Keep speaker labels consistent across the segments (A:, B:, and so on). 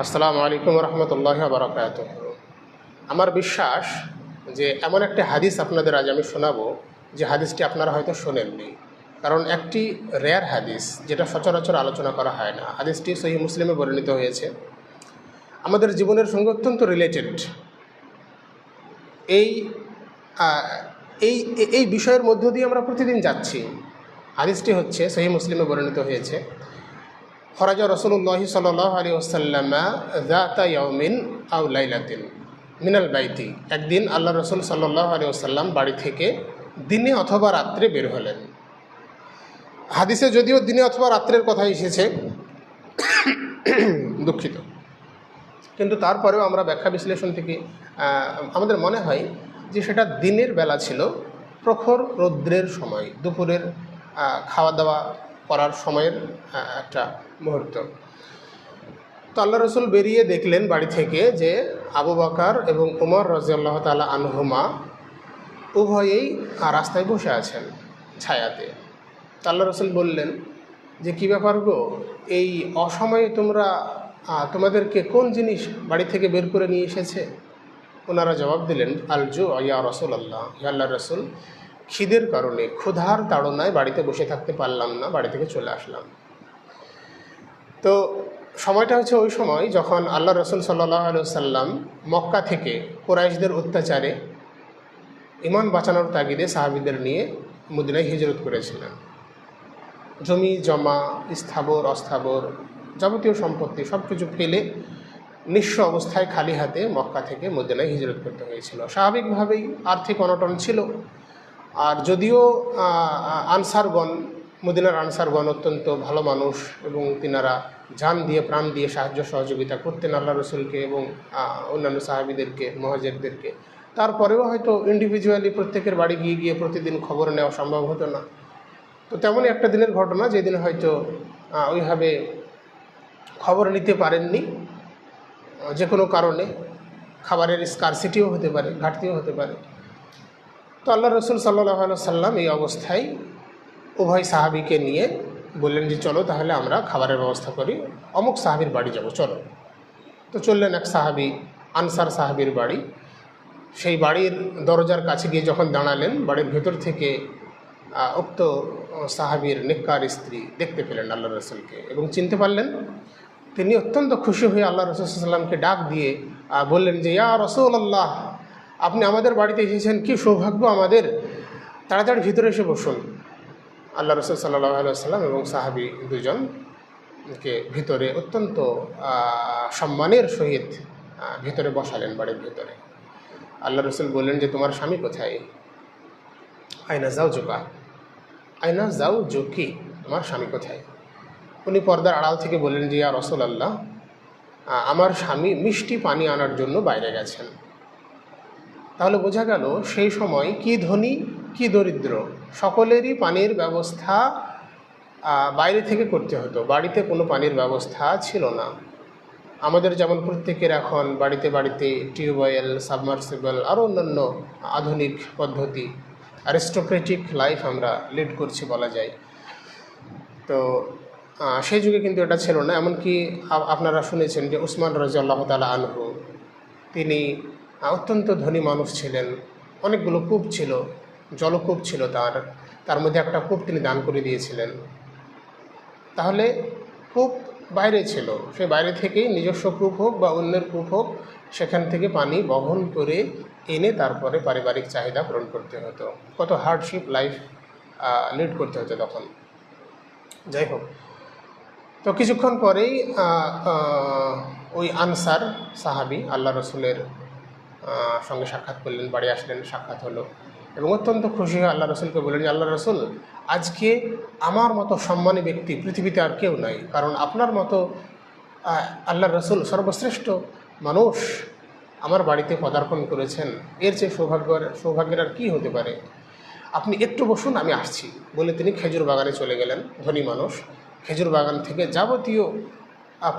A: আসসালামু আলাইকুম রহমতুল্লাহি ওয়া বারাকাতুহু। আমার বিশ্বাস যে এমন একটা হাদিস আপনাদের আজ আমি শোনাবো যে হাদিসটি আপনারা হয়তো শোনেননি, কারণ একটি রেয়ার হাদিস যেটা সচরাচর আলোচনা করা হয় না। হাদিসটি সহিহ মুসলিমে বর্ণিত হয়েছে, আমাদের জীবনের সঙ্গে অত্যন্ত রিলেটেড। এই এই এই বিষয়ের মধ্য দিয়ে আমরা প্রতিদিন যাচ্ছি। হাদিসটি হচ্ছে সহিহ মুসলিমে বর্ণিত হয়েছে, খরাজা রসুল্লাহি সাল্লাল্লাহু আলাইহি ওয়াসাল্লাম যাতা ইয়াউমিন আও লাইলাতিন মিনাল বাইতি। একদিন আল্লাহ রসুল সাল্লাল্লাহু আলাইহি ওয়াসাল্লাম বাড়ি থেকে দিনে অথবা রাত্রে বের হলেন। হাদিসে যদিও দিনে অথবা রাত্রের কথা এসেছে, দুঃখিত, কিন্তু তারপরেও আমরা ব্যাখ্যা বিশ্লেষণ থেকে আমাদের মনে হয় যে সেটা দিনের বেলা ছিল, প্রখর রৌদ্রের সময়, দুপুরের খাওয়া দাওয়া করার সময়ের একটা মুহূর্ত। তো আল্লাহ রসুল বেরিয়ে দেখলেন বাড়ি থেকে যে আবু বকর এবং উমর রাদিয়াল্লাহু তাআলা আনহুমা উভয়েই রাস্তায় বসে আছেন ছায়াতে। তো আল্লাহ রসুল বললেন যে কী ব্যাপার গো, এই অসময়ে তোমাদেরকে কোন জিনিস বাড়ি থেকে বের করে নিয়ে এসেছে? ওনারা জবাব দিলেন, আলজু ইয়া রাসূলুল্লাহ, ইয়া আল্লাহর রাসূল, খিদের কারণে, ক্ষুধার তাড়নায় বাড়িতে বসে থাকতে পারলাম না, বাড়ি থেকে চলে আসলাম। তো সময়টা হচ্ছে ওই সময় যখন আল্লাহ রসুল সাল্লাল্লাহু আলাইহি ওয়াসাল্লাম মক্কা থেকে কুরাইশদের অত্যাচারে ঈমান বাঁচানোর তাগিদে সাহাবীদের নিয়ে মদিনায় হিজরত করেছিলেন। জমি জমা, স্থাবর অস্থাবর যাবতীয় সম্পত্তি সব কিছু ফেলে নিঃস্ব অবস্থায় খালি হাতে মক্কা থেকে মদিনায় হিজরত করতে হয়েছিল। স্বাভাবিকভাবেই আর্থিক অনটন ছিল। আর যদিও আনসারগণ, মদিনার আনসারগণ অত্যন্ত ভালো মানুষ এবং তিনারা জান দিয়ে প্রাণ দিয়ে সাহায্য সহযোগিতা করতেন আল্লাহ রসুলকে এবং অন্যান্য সাহাবীদেরকে, মুহাজিরদেরকে, তারপরেও হয়তো ইন্ডিভিজুয়ালি প্রত্যেকের বাড়ি গিয়ে গিয়ে প্রতিদিন খবর নেওয়া সম্ভব হতো না। তো তেমনই একটা দিনের ঘটনা, যেদিন হয়তো ওইভাবে খবর নিতে পারেননি, যে কোনো কারণে খাবারের স্কারসিটিও হতে পারে, ঘাটতিও হতে পারে। তো আল্লাহ রসুল সাল্লাল্লাহু আলাইহি ওয়াসাল্লাম এই অবস্থায় উভয় সাহাবীকে নিয়ে বললেন যে চলো তাহলে আমরা খাবারের ব্যবস্থা করি, অমুক সাহাবীর বাড়ি যাব, চলো। তো চললেন এক সাহাবী, আনসার সাহাবীর বাড়ি। সেই বাড়ির দরজার কাছে গিয়ে যখন দাঁড়ালেন, বাড়ির ভেতর থেকে উক্ত সাহাবীর নেককার স্ত্রী দেখতে পেলেন আল্লাহ রসুলকে এবং চিনতে পারলেন। তিনি অত্যন্ত খুশি হয়ে আল্লাহ রসুল সাল্লাল্লাহু আলাইহি ওয়াসাল্লামকে ডাক দিয়ে বললেন যে ইয়া রাসূলুল্লাহ, আপনি আমাদের বাড়িতে এসেছেন, কি সৌভাগ্য আমাদের, তাড়াতাড়ি ভিতরে এসে বসুন। আল্লাহ রসুল সাল্লাল্লাহু আলাইহি ওয়াসাল্লাম এবং সাহাবী দুজনকে ভিতরে অত্যন্ত সম্মানের সহিত ভিতরে বসালেন বাড়ির ভিতরে। আল্লাহ রসুল বললেন যে তোমার স্বামী কোথায়? আয়না যাও জোকা, আয়না যাও জোকি, তোমার স্বামী কোথায়? উনি পর্দার আড়াল থেকে বললেন যে ইয়া রাসূলুল্লাহ, আমার স্বামী মিষ্টি পানি আনার জন্য বাইরে গেছেন। তাহলে বোঝা গেল সেই সময় কি ধনী কি দরিদ্র, সকলেরই পানির ব্যবস্থা বাইরে থেকে করতে হতো, বাড়িতে কোনো পানির ব্যবস্থা ছিল না। আমাদের যেমন প্রত্যেকের এখন বাড়িতে বাড়িতে টিউবওয়েল, সাবমার্সিবল, আরও অন্যান্য আধুনিক পদ্ধতি, অ্যারিস্টোক্রেটিক লাইফ আমরা লিড করছি বলা যায়। তো সেই যুগে কিন্তু এটা ছিল না। এমনকি আপনারা শুনেছেন যে উসমান রাদিয়াল্লাহু তাআলা আনহু, তিনি অত্যন্ত ধনী মানুষ ছিলেন, অনেকগুলো কূপ ছিল, জলকূপ ছিল তার মধ্যে একটা কূপ তিনি দান করে দিয়েছিলেন। তাহলে কূপ বাইরে ছিল, সে বাইরে থেকেই নিজস্ব কূপ হোক বা অন্যের কূপ হোক, সেখান থেকে পানি বহন করে এনে তারপরে পারিবারিক চাহিদা পূরণ করতে হতো। কত হার্ডশিপ লাইফ লিড করতে হতো তখন। যাই হোক, তো কিছুক্ষণ পরেই ওই আনসার সাহাবী আল্লাহ রসুলের সঙ্গে সাক্ষাৎ করলেন, বাড়ি আসলেন, সাক্ষাৎ হলো এবং অত্যন্ত খুশি হয়ে আল্লাহ রসুলকে বললেন যে আল্লাহ রসুল, আজকে আমার মতো সম্মানী ব্যক্তি পৃথিবীতে আর কেউ নাই, কারণ আপনার মতো আল্লাহ রসুল সর্বশ্রেষ্ঠ মানুষ আমার বাড়িতে পদার্পণ করেছেন, এর চেয়ে সৌভাগ্যের আর কী হতে পারে? আপনি একটু বসুন, আমি আসছি বলে তিনি খেজুর বাগানে চলে গেলেন। ধনী মানুষ খেজুর বাগান থেকে যাবতীয়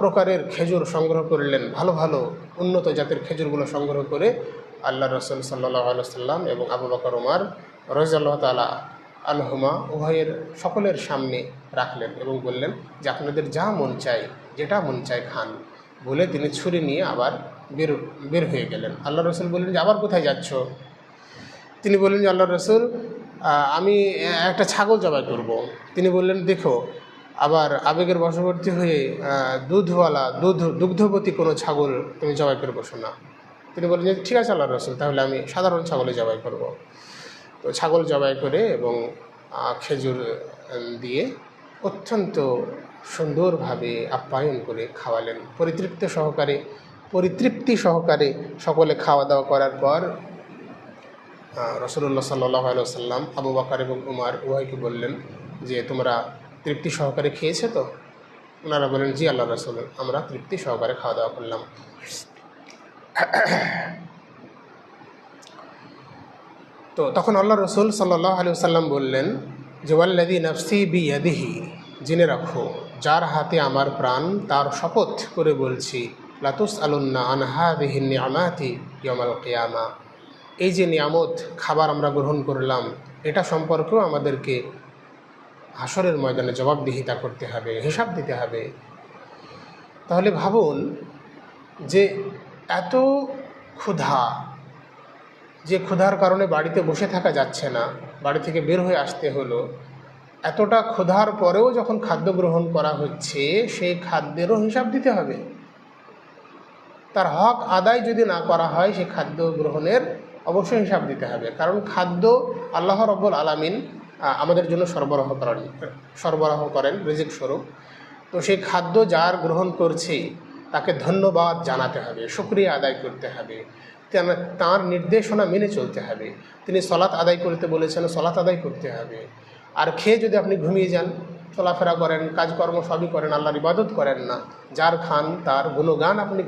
A: প্রকারের খেজুর সংগ্রহ করলেন, ভালো ভালো উন্নত জাতের খেজুরগুলো সংগ্রহ করে আল্লাহ রসুল সাল্লাল্লাহু আলাইহি ওয়াসাল্লাম এবং আবু বকর ওমর রাদিয়াল্লাহু তাআলা আনহুমা উভয়ের সকলের সামনে রাখলেন এবং বললেন যে আপনাদের যা মন চায়, যেটা মন চায় খান। বলে তিনি ছুরি নিয়ে আবার বের হয়ে গেলেন। আল্লাহ রসুল বললেন যে আবার কোথায় যাচ্ছ? তিনি বললেন যে আল্লাহ রসুল আমি একটা ছাগল জবাই করব। তিনি বললেন দেখো, আবার আবেগের বশবর্তী হয়ে দুগ্ধবতী কোনো ছাগল তুমি জবাই করে বসো না। তিনি বললেন যে ঠিক আছে আল্লাহ রসুল, তাহলে আমি সাধারণ ছাগলে জবাই করব। তো ছাগল জবাই করে এবং খেজুর দিয়ে অত্যন্ত সুন্দরভাবে আপ্যায়ন করে খাওয়ালেন। পরিতৃপ্তি সহকারে সকলে খাওয়া দাওয়া করার পর রাসূলুল্লাহ সাল্লাল্লাহু আলাইহি ওয়াসাল্লাম আবু বকর এবং উমর উভয়কে বললেন যে তোমরা তৃপ্তি সহকারে খেয়েছো তো? ওনারা বলেন জি আল্লাহ রাসূল, আমরা তৃপ্তি সহকারে খাওয়া দাওয়া করলাম। তো তখন আল্লাহ রসুল সাল্লাল্লাহু আলাইহি ওয়াসাল্লাম বললেন যে ওয়াল্লাযী নাফসি বিয়াদিহি, জেনে রাখো যার হাতে আমার প্রাণ, তার শপথ করে বলছি, লাতুসআলুন্না আন হাযিহি নি'মাতি ইয়াওমাল কিয়ামা, এই যে নিয়ামত খাবার আমরা গ্রহণ করলাম, এটা সম্পর্কেও আমাদেরকে হাসরের ময়দানে জবাবদিহিতা করতে হবে, হিসাব দিতে হবে। তাহলে ভাবুন যে এত ক্ষুধা, যে ক্ষুধার কারণে বাড়িতে বসে থাকা যাচ্ছে না, বাড়ি থেকে বের হয়ে আসতে হলো, এতটা ক্ষুধার পরেও যখন খাদ্য গ্রহণ করা হচ্ছে, সেই খাদ্যেরও হিসাব দিতে হবে। তার হক আদায় যদি না করা হয়, সেই খাদ্য গ্রহণের অবশ্যই হিসাব দিতে হবে। কারণ খাদ্য আল্লাহ রাব্বুল আলামিন আমাদের জন্য সরবরাহ করেন রিজিক স্বরূপ। তো সেই খাদ্য যার গ্রহণ করছে তাকে ধন্যবাদ জানাতে হবে, শুকরিয়া আদায় করতে হবে, তাঁর নির্দেশনা মেনে চলতে হবে। তিনি সলাত আদায় করতে বলেছেন, সলাত আদায় করতে হবে। আর খেয়ে যদি আপনি ঘুমিয়ে যান, চলাফেরা করেন, কাজকর্ম সবই করেন, আল্লাহর ইবাদত করেন না, যার খান তার গুণগান আপনি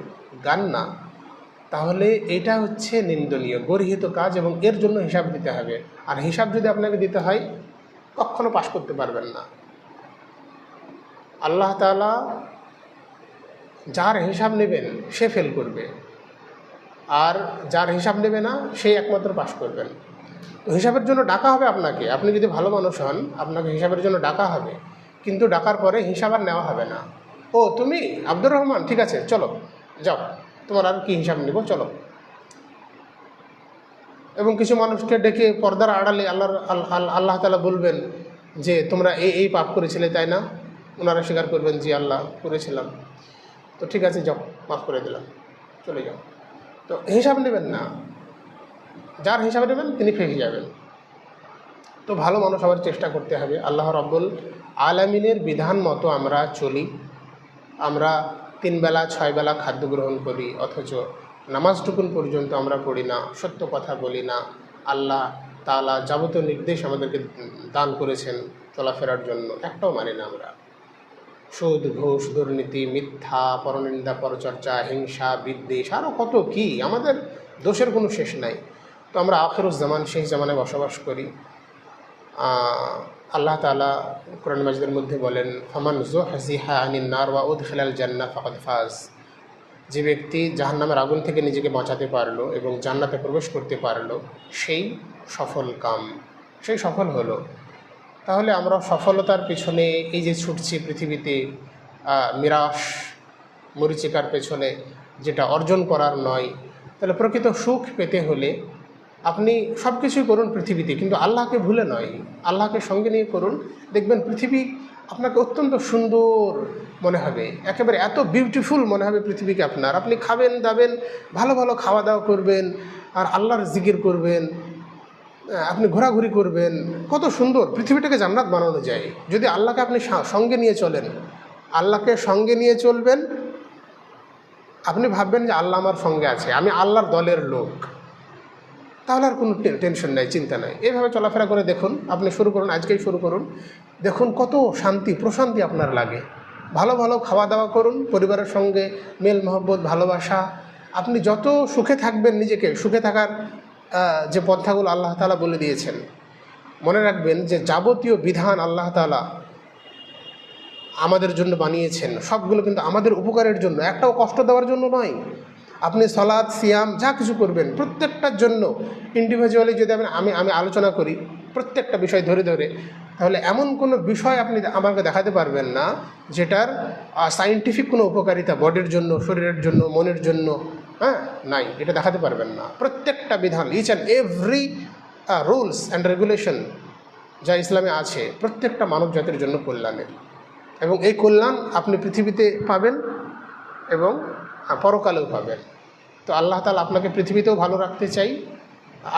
A: গান না, তাহলে এটা হচ্ছে নিন্দনীয়, গর্হিত কাজ, এবং এর জন্য হিসাব দিতে হবে। আর হিসাব যদি আপনাকে দিতে হয়, কখনো পাশ করতে পারবেন না। আল্লাহ তাআলা যার হিসাব নেবেন সে ফেল করবে, আর যার হিসাব নেবে না সেই একমাত্র পাশ করবেন। তো হিসাবের জন্য ডাকা হবে আপনাকে। আপনি যদি ভালো মানুষ হন, আপনাকে হিসাবের জন্য ডাকা হবে, কিন্তু ডাকার পরে হিসাব আর নেওয়া হবে না। ও তুমি আব্দুর রহমান, ঠিক আছে চলো যাও, তোমার আর কি হিসাব নিব, চলো। এবং কিছু মানুষকে ডেকে পর্দার আড়ালে আল্লাহ তাআলা বলবেন যে তোমরা এই পাপ করেছিলে, তাই না? ওনারা স্বীকার করবেন জি আল্লাহ করেছিলাম। তো ঠিক আছে যাও, মাফ করে দিলাম, চলে যাও। তো হিসাব নেবেন না, যার হিসাব নেবেন তিনি ফেঁসে যাবেন। তো ভালো মানুষ আবার চেষ্টা করতে হবে। আল্লাহ রাব্বুল আলামিনের বিধান মতো আমরা চলি। আমরা 3 বেলা 6 বেলা খাদ্য গ্রহণ করি, অথচ নামাজটুকুন পর্যন্ত আমরা পড়ি না, সত্য কথা বলি না। আল্লাহ তাআলা যাবতীয় নির্দেশ আমাদেরকে দান করেছেন চলাফেরার জন্য, একটাও মানি না আমরা। সুদ, ঘুষ, দুর্নীতি, মিথ্যা, পরনিন্দা, পরচর্চা, হিংসা, বিদ্বেষ, আরও কত কি, আমাদের দোষের কোনো শেষ নাই। তো আমরা আখিরুজ্জামান, শেষ জামানায় বসবাস করি। আল্লাহ তাআলা কোরআন মাজিদের মধ্যে বলেন, ফামান যুহজিহা আনিন নার ওয়া উদখিলাল জান্নাহ ফাকাদ ফাজ, যে ব্যক্তি জাহান্নামের আগুন থেকে নিজেকে বাঁচাতে পারলো এবং জান্নাতে প্রবেশ করতে পারলো, সেই সফল কাম, সেই সফল হলো। তাহলে আমরা সফলতার পিছনে এই যে ছুটছি পৃথিবীতে, মিরাস মরিচিকার পেছনে, যেটা অর্জন করার নয়, তাহলে প্রকৃত সুখ পেতে হলে আপনি সব কিছুই করুন পৃথিবীতে, কিন্তু আল্লাহকে ভুলে নয়, আল্লাহকে সঙ্গে নিয়ে করুন। দেখবেন পৃথিবী আপনাকে অত্যন্ত সুন্দর মনে হবে, একেবারে এত বিউটিফুল মনে হবে পৃথিবীকে আপনার। আপনি খাবেন দাবেন, ভালো ভালো খাওয়া দাওয়া করবেন, আর আল্লাহর জিকির করবেন, আপনি ঘোরাঘুরি করবেন, কত সুন্দর পৃথিবীটাকে জান্নাত বানানো যায় যদি আল্লাহকে আপনি সঙ্গে নিয়ে চলেন। আল্লাহকে সঙ্গে নিয়ে চলবেন, আপনি ভাববেন যে আল্লাহ আমার সঙ্গে আছে, আমি আল্লাহর দলের লোক, তাহলে আর কোনো টেনশন নাই, চিন্তা নাই। এইভাবে চলাফেরা করে দেখুন, আপনি শুরু করুন, আজকেই শুরু করুন, দেখুন কত শান্তি প্রশান্তি আপনার লাগে। ভালো ভালো খাওয়া দাওয়া করুন, পরিবারের সঙ্গে মেল মহব্বত, ভালোবাসা। আপনি যত সুখে থাকবেন, নিজেকে সুখে থাকার যে পন্থাগুলো আল্লাহ তাআলা বলে দিয়েছেন, মনে রাখবেন যে যাবতীয় বিধান আল্লাহ তাআলা আমাদের জন্য বানিয়েছেন, সবগুলো কিন্তু আমাদের উপকারের জন্য, একটাও কষ্ট দেওয়ার জন্য নয়। আপনি সালাত, সিয়াম যা কিছু করবেন প্রত্যেকটার জন্য ইন্ডিভিজুয়ালি যদি আমি আলোচনা করি, প্রত্যেকটা বিষয় ধরে ধরে, তাহলে এমন কোনো বিষয় আপনি আমাকে দেখাতে পারবেন না যেটার সায়েন্টিফিক কোনো উপকারিতা বডির জন্য, শরীরের জন্য, মনের জন্য নাই, এটা দেখাতে পারবেন না। প্রত্যেকটা বিধান, each and every rules and regulation যা ইসলামে আছে, প্রত্যেকটা মানব জাতির জন্য কল্যাণের, এবং এই কল্যাণ আপনি পৃথিবীতে পাবেন এবং পরকালেও পাবেন। তো আল্লাহ তাআলা আপনাকে পৃথিবীতেও ভালো রাখতে চাই,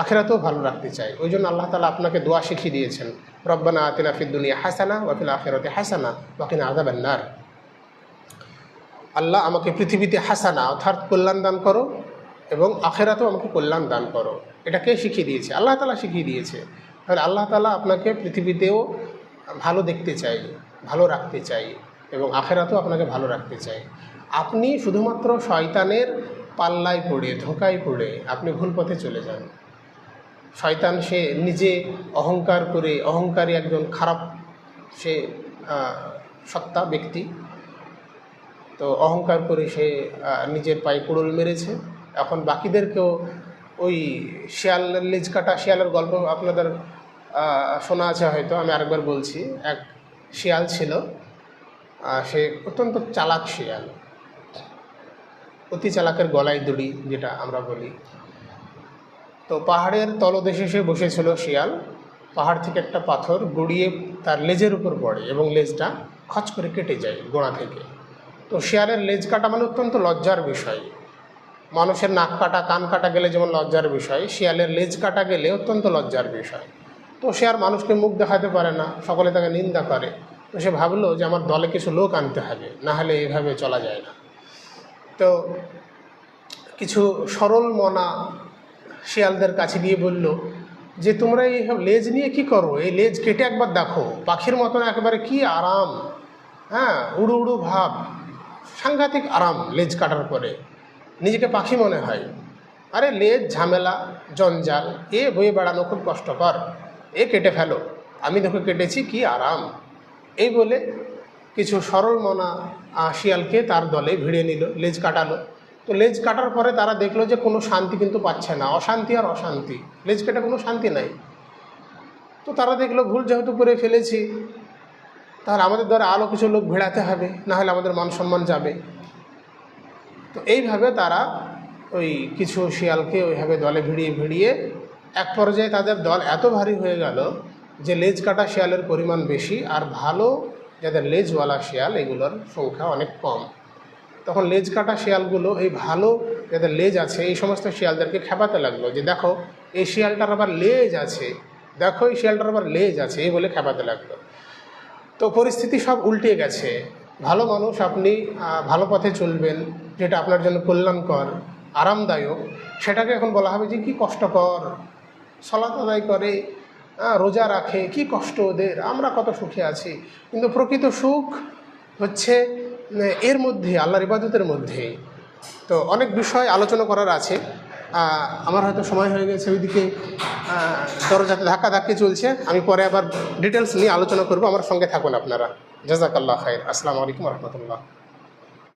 A: আখিরাতেও ভালো রাখতে চাই। ওই জন্য আল্লাহ তাআলা আপনাকে দোয়া শিখিয়ে দিয়েছেন, রব্বানা আতিনা ফিদ দুনিয়া হাসানা ওয়া ফিল আখিরাতি হাসানা ওয়া কিনা আযাবান নার। আল্লাহ আমাকে পৃথিবীতে হাসানা অর্থাৎ কল্যাণ দান করো এবং আখিরাতেও আমাকে কল্যাণ দান করো। এটা কে শিখিয়ে দিয়েছে? আল্লাহ তাআলা শিখিয়ে দিয়েছে। তাহলে আল্লাহ তাআলা আপনাকে পৃথিবীতেও ভালো দেখতে চাই, ভালো রাখতে চাই এবং আখিরাতেও আপনাকে ভালো রাখতে চাই। আপনি শুধুমাত্র শয়তানের পাল্লায় পড়ে, ধোঁকায় পড়ে আপনি ভুল পথে চলে যান। শয়তান সে নিজে অহংকার করে, অহংকারী একজন খারাপ সে সত্তা ব্যক্তি, তো অহংকার করে সে নিজের পায়ে কুড়ুল মেরেছে। এখন বাকিদেরকেও ওই শিয়ালের লেজ কাটা, শিয়ালের গল্প আপনাদের শোনা আছে হয়তো, আমি আরেকবার বলছি। এক শিয়াল ছিল, সে অত্যন্ত চালাক শিয়াল, অতি চালাকের গলায় দড়ি যেটা আমরা বলি। তো পাহাড়ের তলদেশে সে বসেছিল শিয়াল, পাহাড় থেকে একটা পাথর গড়িয়ে তার লেজের উপর পড়ে এবং লেজটা খচ করে কেটে যায় গোড়া থেকে। তো শিয়ালের লেজ কাটা মানে অত্যন্ত লজ্জার বিষয়। মানুষের নাক কাটা, কান কাটা গেলে যেমন লজ্জার বিষয়, শিয়ালের লেজ কাটা গেলে অত্যন্ত লজ্জার বিষয়। তো সে আর মানুষকে মুখ দেখাতে পারে না, সকলে তাকে নিন্দা করে। তো সে ভাবলো যে আমার দলে কিছু লোক আনতে হবে, না হলে এইভাবে চলা যায় না। তো কিছু সরল মনা শিয়ালদের কাছে গিয়ে বলল যে তোমরা এই লেজ নিয়ে কি করো? এই লেজ কেটে একবার দেখো, পাখির মতন একেবারে কি আরাম, উড়ু উড়ু ভাব, সাংঘাতিক আরাম লেজ কাটার পরে, নিজেকে পাখি মনে হয়। আরে লেজ ঝামেলা, জঞ্জাল, এ বয়ে বেড়ানো খুব কষ্টকর, এ কেটে ফেলো, আমি দেখো কেটেছি, কি আরাম। এই বলে কিছু সরল মনা শিয়ালকে তার দলে ভিড়ে নিল, লেজ কাটালো। তো লেজ কাটার পরে তারা দেখলো যে কোনো শান্তি কিন্তু পাচ্ছে না, অশান্তি আর অশান্তি, লেজ কেটে কোনো শান্তি নাই। তো তারা দেখলো ভুল যেহেতু করে ফেলেছি, তাহলে আমাদের দ্বারা আরও কিছু লোক ভিড়াতে হবে, না হলে আমাদের মান সম্মান যাবে। তো এইভাবে তারা ওই কিছু শিয়ালকে ওইভাবে দলে ভিড়িয়ে ভিড়িয়ে এক পর্যায়ে তাদের দল এত ভারী হয়ে গেল যে লেজ কাটা শিয়ালের পরিমাণ বেশি, আর ভালো যাদের লেজওয়ালা শিয়াল এগুলোর সংখ্যা অনেক কম। তখন লেজ কাটা শিয়ালগুলো এই ভালো যাদের লেজ আছে এই সমস্ত শিয়ালদেরকে খেপাতে লাগলো যে দেখো এই শিয়ালটার আবার লেজ আছে, দেখো এই শিয়ালটার আবার লেজ আছে, এই বলে খেপাতে লাগলো। তো পরিস্থিতি সব উল্টে গেছে। ভালো মানুষ, আপনি ভালো পথে চলবেন, যেটা আপনার জন্য কল্যাণকর, আরামদায়ক, সেটাকে এখন বলা হবে যে কি কষ্টকর, সালাত আদায় করে, রোজা রাখে, কি কষ্ট ওদের, আমরা কত সুখে আছি। কিন্তু প্রকৃত সুখ হচ্ছে এর মধ্যে, আল্লাহর ইবাদতের মধ্যে। তো অনেক বিষয় আলোচনা করার আছে, আমার হয়তো সময় হয়ে গেছে, ওইদিকে দরজাতে ধাক্কাধাক্কি চলছে, আমি পরে আবার ডিটেলস নিয়ে আলোচনা করব। আমার সঙ্গে থাকুন আপনারা। জাযাকাল্লাহ খাইর। আসসালামু আলাইকুম রহমতুল্লাহ।